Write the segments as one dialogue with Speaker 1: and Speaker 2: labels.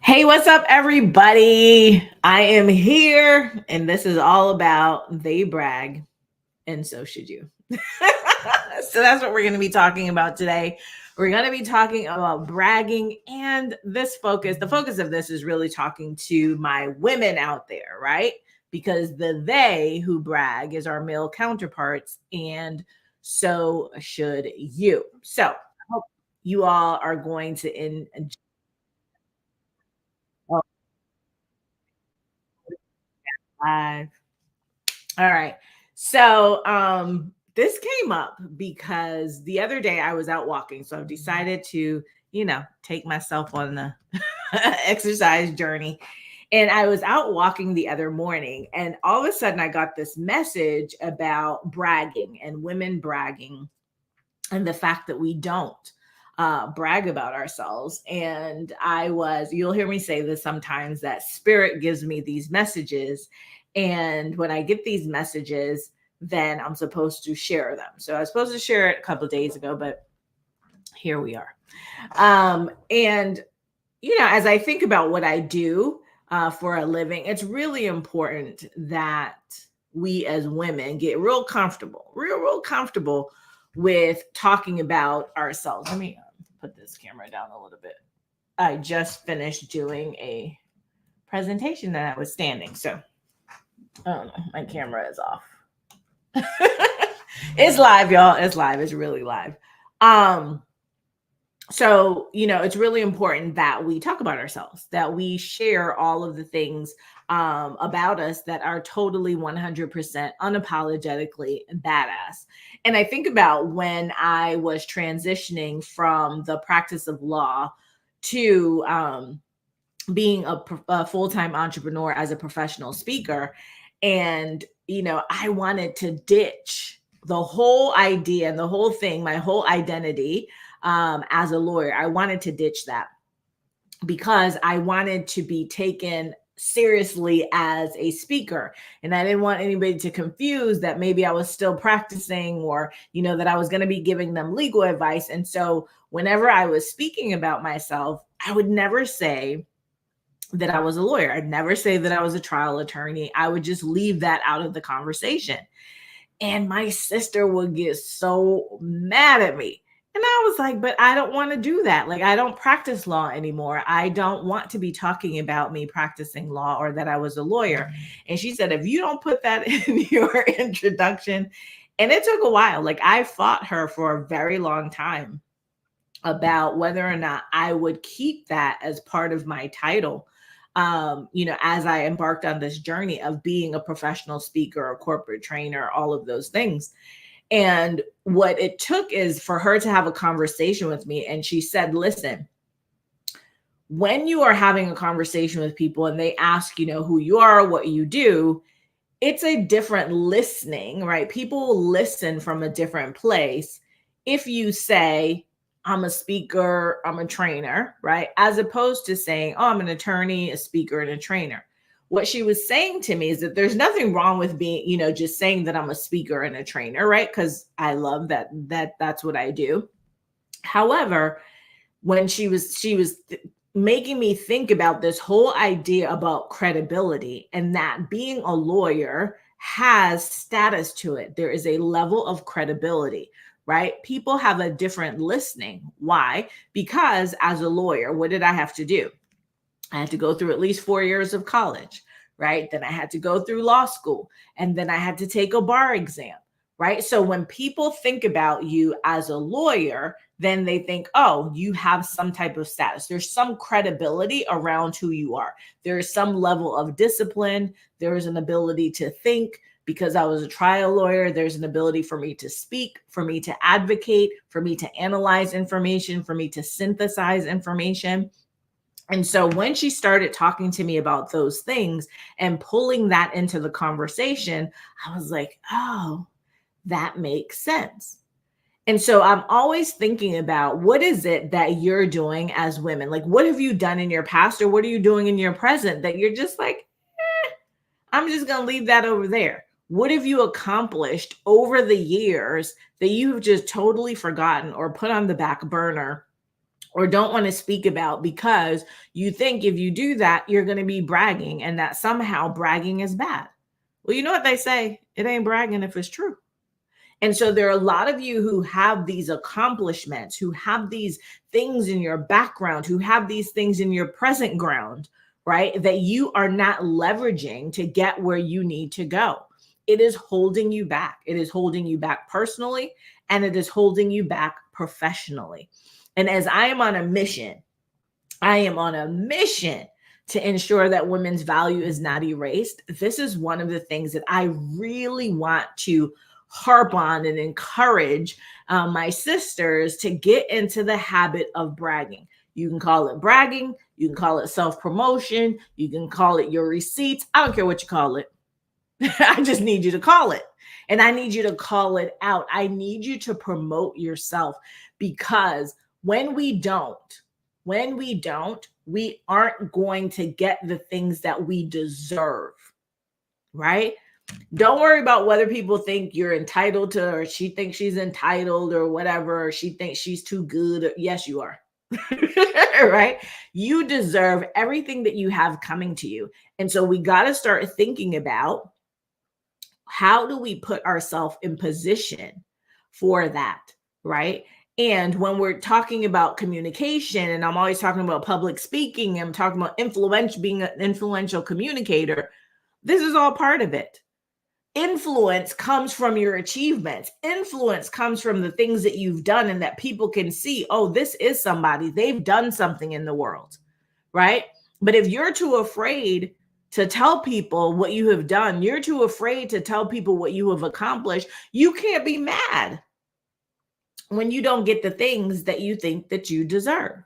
Speaker 1: Hey, what's up, everybody? I am here, and this is all about they brag, and so should you. So that's what we're going to be talking about today. We're going to be talking about bragging, and the focus of this is really talking to my women out there, right? Because the they who brag is our male counterparts, and so should you. So I hope you all are going to enjoy. All right. So this came up because the other day I was out walking. So I've decided to, take myself on the exercise journey. And I was out walking the other morning, and all of a sudden I got this message about bragging and women bragging and the fact that we don't brag about ourselves. And you'll hear me say this sometimes, that spirit gives me these messages. And when I get these messages, then I'm supposed to share them. So I was supposed to share it a couple of days ago, but here we are. And, as I think about what I do for a living, it's really important that we as women get real comfortable with talking about ourselves. Let me put this camera down a little bit. I just finished doing a presentation that I was standing. So, I don't know, my camera is off. It's live, y'all. It's live. It's really live. So, it's really important that we talk about ourselves, that we share all of the things about us that are totally 100% unapologetically badass. And I think about when I was transitioning from the practice of law to being a full-time entrepreneur as a professional speaker. And, I wanted to ditch the whole idea and the whole thing, my whole identity as a lawyer. I wanted to ditch that because I wanted to be taken seriously as a speaker. And I didn't want anybody to confuse that maybe I was still practicing, or, that I was going to be giving them legal advice. And so whenever I was speaking about myself, I would never say that I was a lawyer. I'd never say that I was a trial attorney. I would just leave that out of the conversation. And my sister would get so mad at me. And I was like, but I don't want to do that. Like, I don't practice law anymore. I don't want to be talking about me practicing law or that I was a lawyer. And she said, if you don't put that in your introduction, and it took a while. Like, I fought her for a very long time about whether or not I would keep that as part of my title. As I embarked on this journey of being a professional speaker, a corporate trainer, all of those things. And what it took is for her to have a conversation with me. And she said, listen, when you are having a conversation with people and they ask, who you are, what you do, it's a different listening, right? People listen from a different place. If you say, I'm a speaker, I'm a trainer, right? As opposed to saying, oh, I'm an attorney, a speaker, and a trainer. What she was saying to me is that there's nothing wrong with being, just saying that I'm a speaker and a trainer, right? Because I love that's what I do. However, when she was making me think about this whole idea about credibility, and that being a lawyer has status to it. There is a level of credibility, right? People have a different listening. Why? Because as a lawyer, what did I have to do? I had to go through at least 4 years of college, right? Then I had to go through law school, and then I had to take a bar exam, right? So when people think about you as a lawyer, then they think, oh, you have some type of status. There's some credibility around who you are. There is some level of discipline. There is an ability to think. Because I was a trial lawyer, there's an ability for me to speak, for me to advocate, for me to analyze information, for me to synthesize information. And so when she started talking to me about those things and pulling that into the conversation, I was like, oh, that makes sense. And so I'm always thinking about, what is it that you're doing as women? Like, what have you done in your past, or what are you doing in your present that you're just like, I'm just going to leave that over there? What have you accomplished over the years that you have just totally forgotten or put on the back burner, or don't want to speak about because you think if you do that, you're going to be bragging and that somehow bragging is bad. Well, you know what they say? It ain't bragging if it's true. And so there are a lot of you who have these accomplishments, who have these things in your background, who have these things in your present ground, right? That you are not leveraging to get where you need to go. It is holding you back. It is holding you back personally, and it is holding you back professionally. And as I am on a mission, to ensure that women's value is not erased. This is one of the things that I really want to harp on and encourage my sisters to get into the habit of bragging. You can call it bragging, you can call it self-promotion, you can call it your receipts. I don't care what you call it. I just need you to call it. And I need you to call it out. I need you to promote yourself, because when we don't, we aren't going to get the things that we deserve, right? Don't worry about whether people think you're entitled to, or she thinks she's entitled or whatever, or she thinks she's too good. Yes, you are. Right? You deserve everything that you have coming to you. And so we got to start thinking about, how do we put ourselves in position for that, right? And when we're talking about communication, and I'm always talking about public speaking, I'm talking about being an influential communicator, this is all part of it. Influence comes from your achievements. Influence comes from the things that you've done and that people can see, oh, this is somebody, they've done something in the world, right? But if you're too afraid to tell people what you have done, you're too afraid to tell people what you have accomplished, you can't be mad when you don't get the things that you think that you deserve.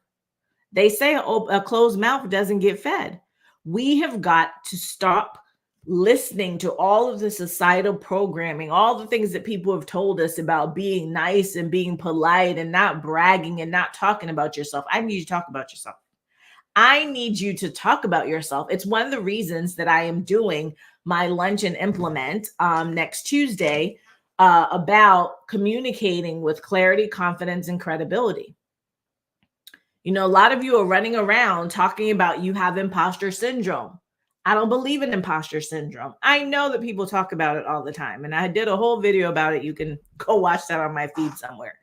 Speaker 1: They say a closed mouth doesn't get fed. We have got to stop listening to all of the societal programming, all the things that people have told us about being nice and being polite and not bragging and not talking about yourself. I need you to talk about yourself. I need you to talk about yourself. It's one of the reasons that I am doing my Lunch and Implement next Tuesday about communicating with clarity, confidence, and credibility. You know, a lot of you are running around talking about you have imposter syndrome. I don't believe in imposter syndrome. I know that people talk about it all the time, and I did a whole video about it. You can go watch that on my feed somewhere.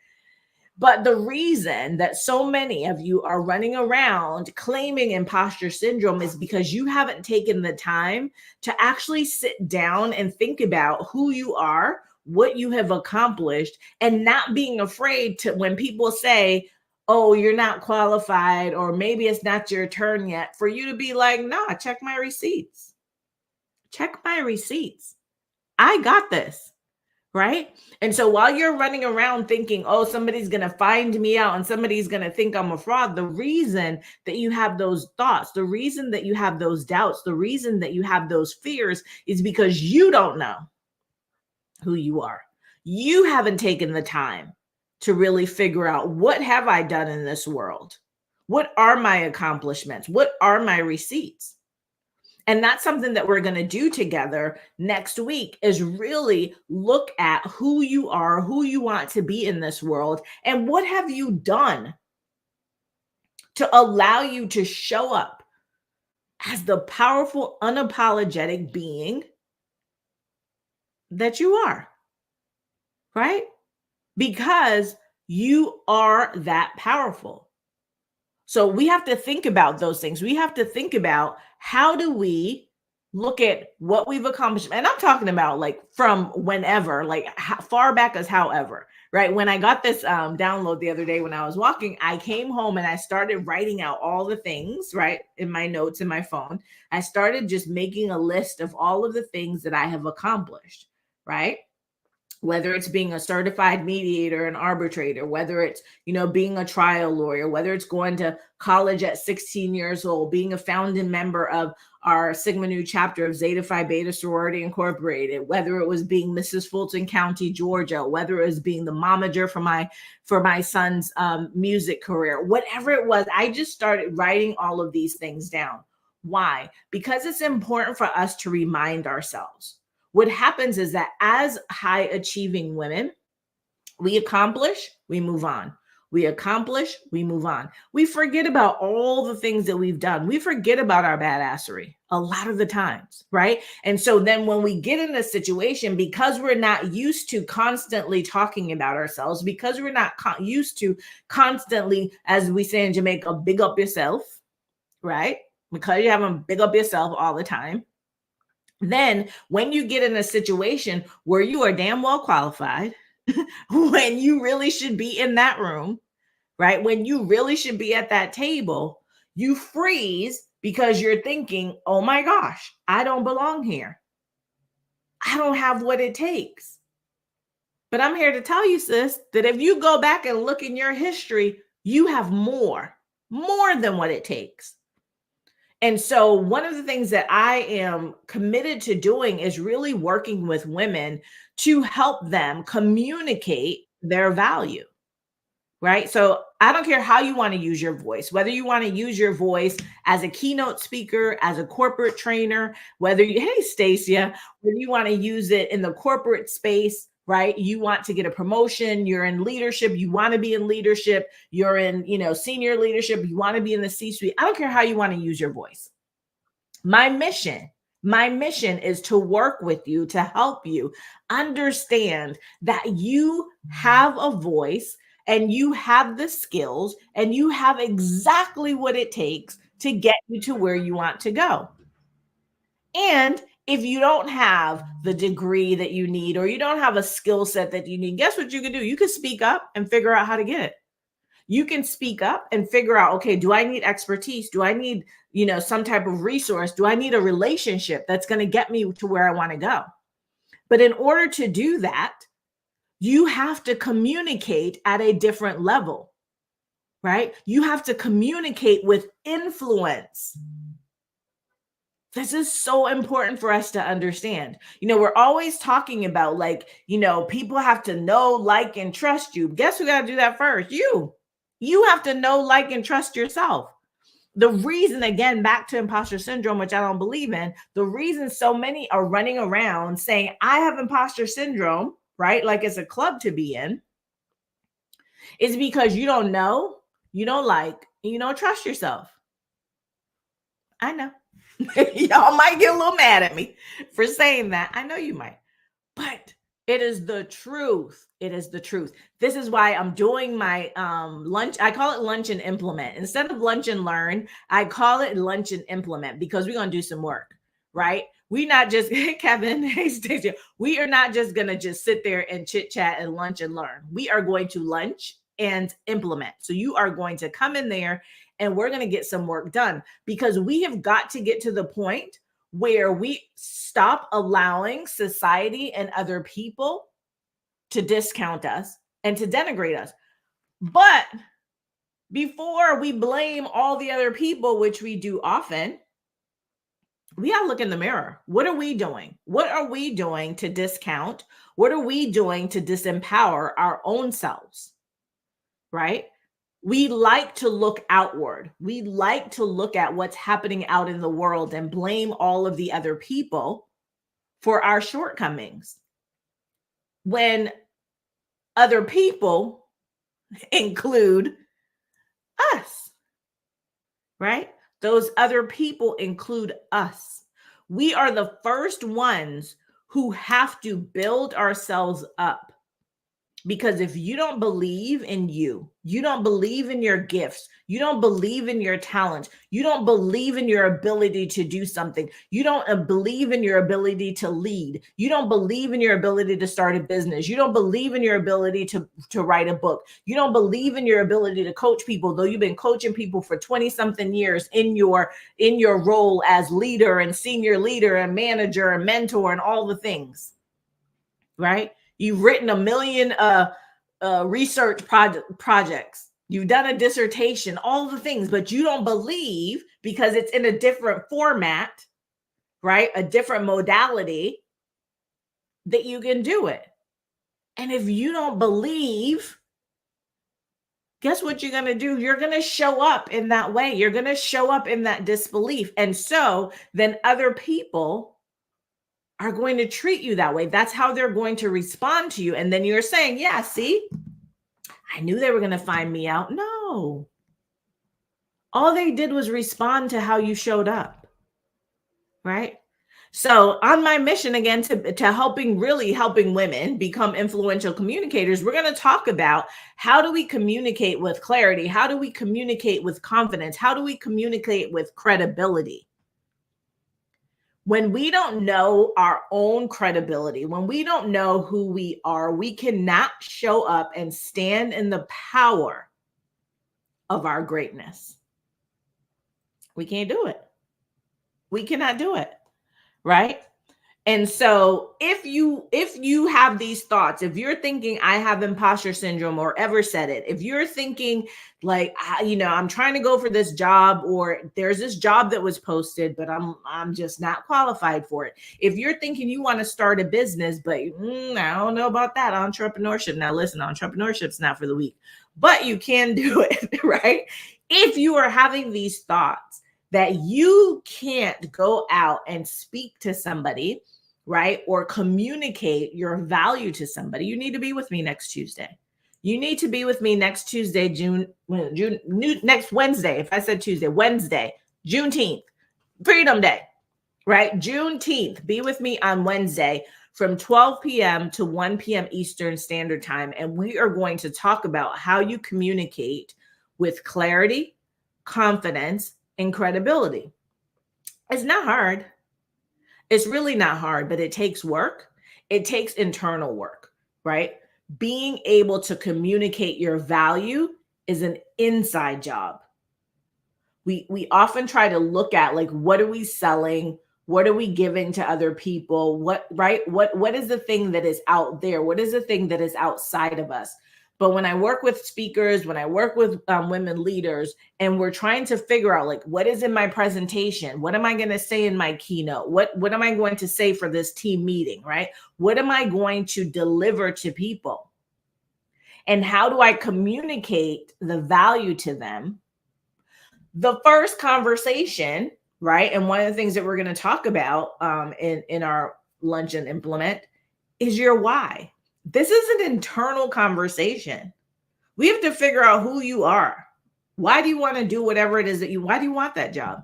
Speaker 1: But the reason that so many of you are running around claiming imposter syndrome is because you haven't taken the time to actually sit down and think about who you are, what you have accomplished, and not being afraid to, when people say, oh, you're not qualified, or maybe it's not your turn yet, for you to be like, nah, check my receipts. Check my receipts. I got this. Right? And so while you're running around thinking, oh, somebody's going to find me out and somebody's going to think I'm a fraud, the reason that you have those thoughts, the reason that you have those doubts, the reason that you have those fears is because you don't know who you are. You haven't taken the time to really figure out, what have I done in this world? What are my accomplishments? What are my receipts? And that's something that we're going to do together next week, is really look at who you are, who you want to be in this world, and what have you done to allow you to show up as the powerful, unapologetic being that you are, right? Because you are that powerful. So we have to think about those things. We have to think about, how do we look at what we've accomplished? And I'm talking about like from whenever, like far back as however, right? When I got this download the other day when I was walking, I came home and I started writing out all the things, right, in my notes in my phone. I started just making a list of all of the things that I have accomplished, right? Whether it's being a certified mediator and arbitrator, whether it's, being a trial lawyer, whether it's going to college at 16 years old, being a founding member of our Sigma Nu chapter of Zeta Phi Beta Sorority Incorporated, whether it was being Mrs. Fulton County, Georgia, whether it was being the momager for my son's music career, whatever it was, I just started writing all of these things down. Why? Because it's important for us to remind ourselves. What happens is that as high achieving women, we accomplish, we move on. We accomplish, we move on. We forget about all the things that we've done. We forget about our badassery a lot of the times, right? And so then when we get in a situation, because we're not used to constantly talking about ourselves, because we're not used to constantly, as we say in Jamaica, big up yourself, right? Because you haven't big up yourself all the time. Then when you get in a situation where you are damn well qualified, when you really should be in that room, right? When you really should be at that table, you freeze because you're thinking, oh my gosh, I don't belong here. I don't have what it takes. But I'm here to tell you, sis, that if you go back and look in your history, you have more than what it takes. And so one of the things that I am committed to doing is really working with women to help them communicate their value, right? So I don't care how you want to use your voice, whether you want to use your voice as a keynote speaker, as a corporate trainer, whether you, hey, Stacia, whether you want to use it in the corporate space, right? You want to get a promotion, you're in leadership, you want to be in leadership, you're in, senior leadership, you want to be in the C-suite. I don't care how you want to use your voice. My mission is to work with you, to help you understand that you have a voice and you have the skills and you have exactly what it takes to get you to where you want to go. And if you don't have the degree that you need, or you don't have a skill set that you need, guess what you can do? You can speak up and figure out how to get it. You can speak up and figure out, okay, do I need expertise? Do I need, some type of resource? Do I need a relationship that's going to get me to where I want to go? But in order to do that, you have to communicate at a different level, right? You have to communicate with influence. This is so important for us to understand. We're always talking about people have to know, like, and trust you. Guess who got to do that first? You have to know, like, and trust yourself. The reason, again, back to imposter syndrome, which I don't believe in, the reason so many are running around saying, I have imposter syndrome, right? Like it's a club to be in, is because you don't know, you don't like, and you don't trust yourself. I know. Y'all might get a little mad at me for saying that. I know you might, but it is the truth. It is the truth. This is why I'm doing my lunch. I call it lunch and implement. Instead of lunch and learn, I call it lunch and implement, because we're going to do some work, right? We not just, hey, Kevin, hey, Stacey, we are not just going to just sit there and chit chat and lunch and learn. We are going to lunch and implement. So you are going to come in there and we're going to get some work done, because we have got to get to the point where we stop allowing society and other people to discount us and to denigrate us. But before we blame all the other people, which we do often, we got to look in the mirror. What are we doing? What are we doing to discount? What are we doing to disempower our own selves? Right? We like to look outward. We like to look at what's happening out in the world and blame all of the other people for our shortcomings, when other people include us, right? Those other people include us. We are the first ones who have to build ourselves up. Because if you don't believe in you don't believe in your gifts, you don't believe in your talent, you don't believe in your ability to do something, you don't believe in your ability to lead, you don't believe in your ability to start a business, you don't believe in your ability to write a book, you don't believe in your ability to coach people, though you've been coaching people for 20 something years in your role as leader and senior leader and manager and mentor and all the things, right? You've written a million research projects. You've done a dissertation, all the things, but you don't believe, because it's in a different format, right? A different modality, that you can do it. And if you don't believe, guess what you're going to do? You're going to show up in that way. You're going to show up in that disbelief. And so then other people are going to treat you that way. That's how they're going to respond to you. And then you're saying, yeah, see, I knew they were going to find me out. No. All they did was respond to how you showed up, right? So on my mission again to helping women become influential communicators, we're going to talk about how do we communicate with clarity? How do we communicate with confidence? How do we communicate with credibility? When we don't know our own credibility, when we don't know who we are, we cannot show up and stand in the power of our greatness. We can't do it. We cannot do it. Right? And so if you have these thoughts, if you're thinking I have imposter syndrome or ever said it, if you're thinking like I'm trying to go for this job or there's this job that was posted but I'm just not qualified for it. If you're thinking you want to start a business but I don't know about that entrepreneurship. Now listen, entrepreneurship's not for the weak, but you can do it, right? If you are having these thoughts that you can't go out and speak to somebody, right? Or communicate your value to somebody, you need to be with me next Tuesday. You need to be with me next Tuesday, next Wednesday. If I said Tuesday, Wednesday, Juneteenth, Freedom Day, right? Juneteenth. Be with me on Wednesday from 12 p.m. to 1 p.m. Eastern Standard Time. And we are going to talk about how you communicate with clarity, confidence, and credibility. It's not hard. It's really not hard, but it takes work. It takes internal work, right? Being able to communicate your value is an inside job. We often try to look at like, what are we selling? What are we giving to other people? What is the thing that is out there? What is the thing that is outside of us? But when I work with speakers, when I work with women leaders, and we're trying to figure out like, what is in my presentation? What am I going to say in my keynote? What am I going to say for this team meeting, right? What am I going to deliver to people? And how do I communicate the value to them? The first conversation, right? And one of the things that we're going to talk about in our Lunch and Implement is your why. This is an internal conversation. We have to figure out who you are. Why do you want to do whatever it is why do you want that job?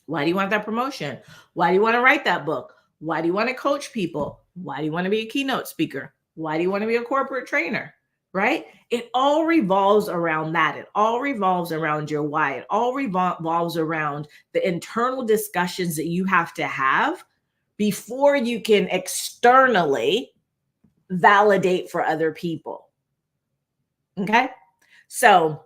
Speaker 1: Why do you want that promotion? Why do you want to write that book? Why do you want to coach people? Why do you want to be a keynote speaker? Why do you want to be a corporate trainer? Right? It all revolves around that. It all revolves around your why. It all revolves around the internal discussions that you have to have before you can externally validate for other people. Okay? So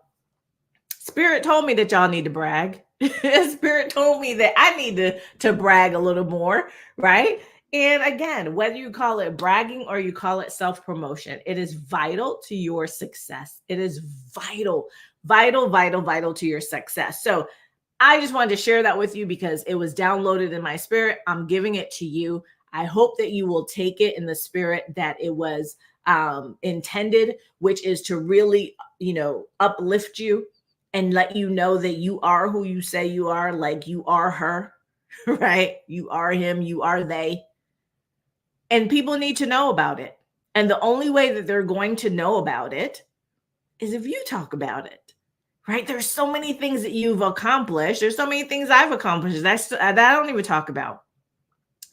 Speaker 1: Spirit told me that y'all need to brag. Spirit told me that I need to brag a little more, right? And again, whether you call it bragging or you call it self-promotion, it is vital to your success. It is vital to your success. So I just wanted to share that with you because it was downloaded in my spirit. I'm giving it to you. I hope that you will take it in the spirit that it was intended, which is to really, uplift you and let you know that you are who you say you are, like you are her, right? You are him, you are they. And people need to know about it. And the only way that they're going to know about it is if you talk about it, right? There's so many things that you've accomplished. There's so many things I've accomplished that I don't even talk about.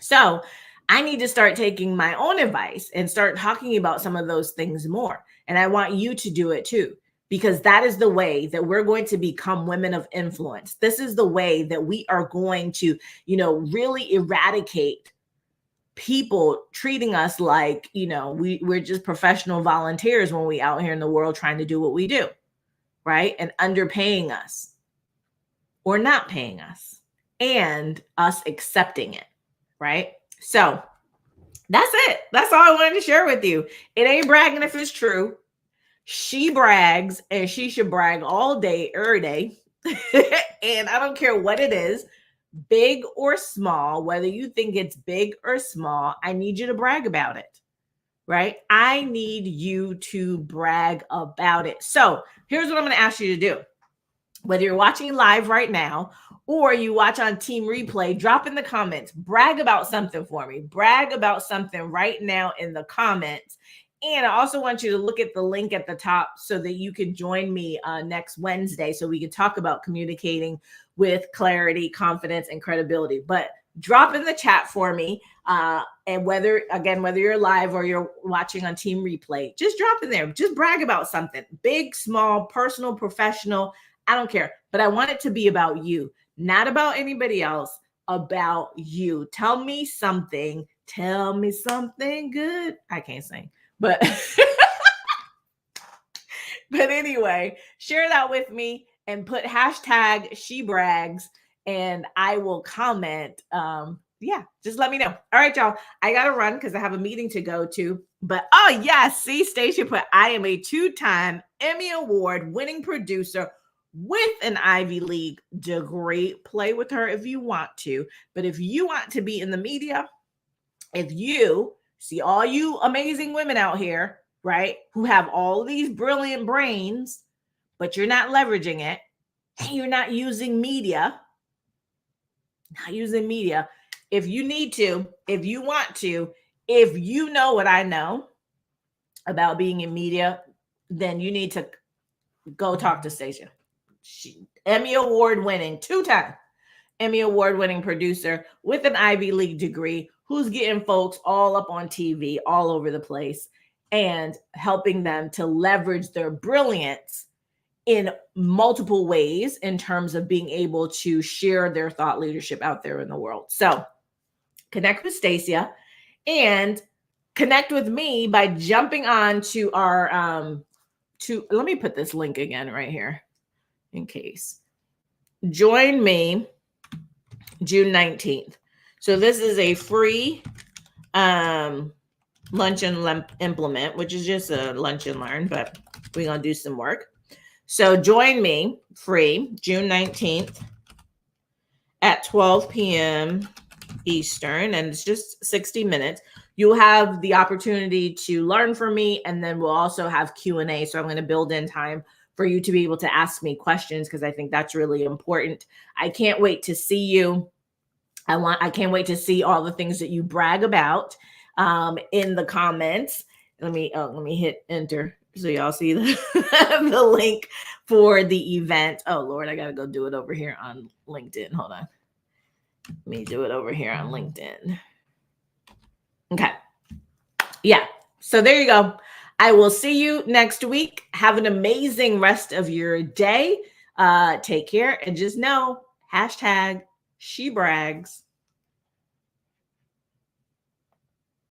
Speaker 1: So I need to start taking my own advice and start talking about some of those things more. And I want you to do it too, because that is the way that we're going to become women of influence. This is the way that we are going to, really eradicate people treating us like, we're just professional volunteers when we out here in the world trying to do what we do, right? And underpaying us or not paying us and us accepting it, right? So that's it. That's all I wanted to share with you. It ain't bragging if it's true. She brags and she should brag all day, every day. And I don't care what it is, big or small, whether you think it's big or small, I need you to brag about it, right? I need you to brag about it. So here's what I'm going to ask you to do. Whether you're watching live right now or you watch on Team Replay, drop in the comments, brag about something for me. Brag about something right now in the comments. And I also want you to look at the link at the top so that you can join me next Wednesday so we can talk about communicating with clarity, confidence, and credibility. But drop in the chat for me. And whether you're live or you're watching on team replay, just drop in there. Just brag about something big, small, personal, professional. I don't care. But I want it to be about you, not about anybody else, about you. Tell me something. Tell me something good. I can't sing, but but anyway, share that with me and put hashtag she brags and I will comment. Just let me know. All right, y'all. I got to run because I have a meeting to go to. But oh, yes. See, Stacia put, I am a 2-time Emmy Award winning producer with an Ivy League degree. Play with her if you want to. But if you want to be in the media, if you see all you amazing women out here, right, who have all these brilliant brains, but you're not leveraging it, and you're not using media, if you need to, if you want to, if you know what I know about being in media, then you need to go talk to Stacia. Emmy Award winning, 2-time Emmy Award winning producer with an Ivy League degree who's getting folks all up on TV all over the place and helping them to leverage their brilliance in multiple ways in terms of being able to share their thought leadership out there in the world. So connect with Stacia and connect with me by jumping on to our let me put this link again right here in case. Join me June 19th. So this is a free lunch and implement, which is just a lunch and learn, but we're going to do some work. So join me free June 19th at 12 p.m. Eastern, and it's just 60 minutes. You'll have the opportunity to learn from me, and then we'll also have Q&A. So I'm going to build in time for you to be able to ask me questions because I think that's really important. I can't wait to see you. I can't wait to see all the things that you brag about in the comments. Let me hit enter so y'all see the, the link for the event. Oh Lord, I gotta go do it over here on LinkedIn. Hold on. Let me do it over here on LinkedIn. Okay. Yeah. So there you go. I will see you next week. Have an amazing rest of your day. Take care and just know, hashtag she brags.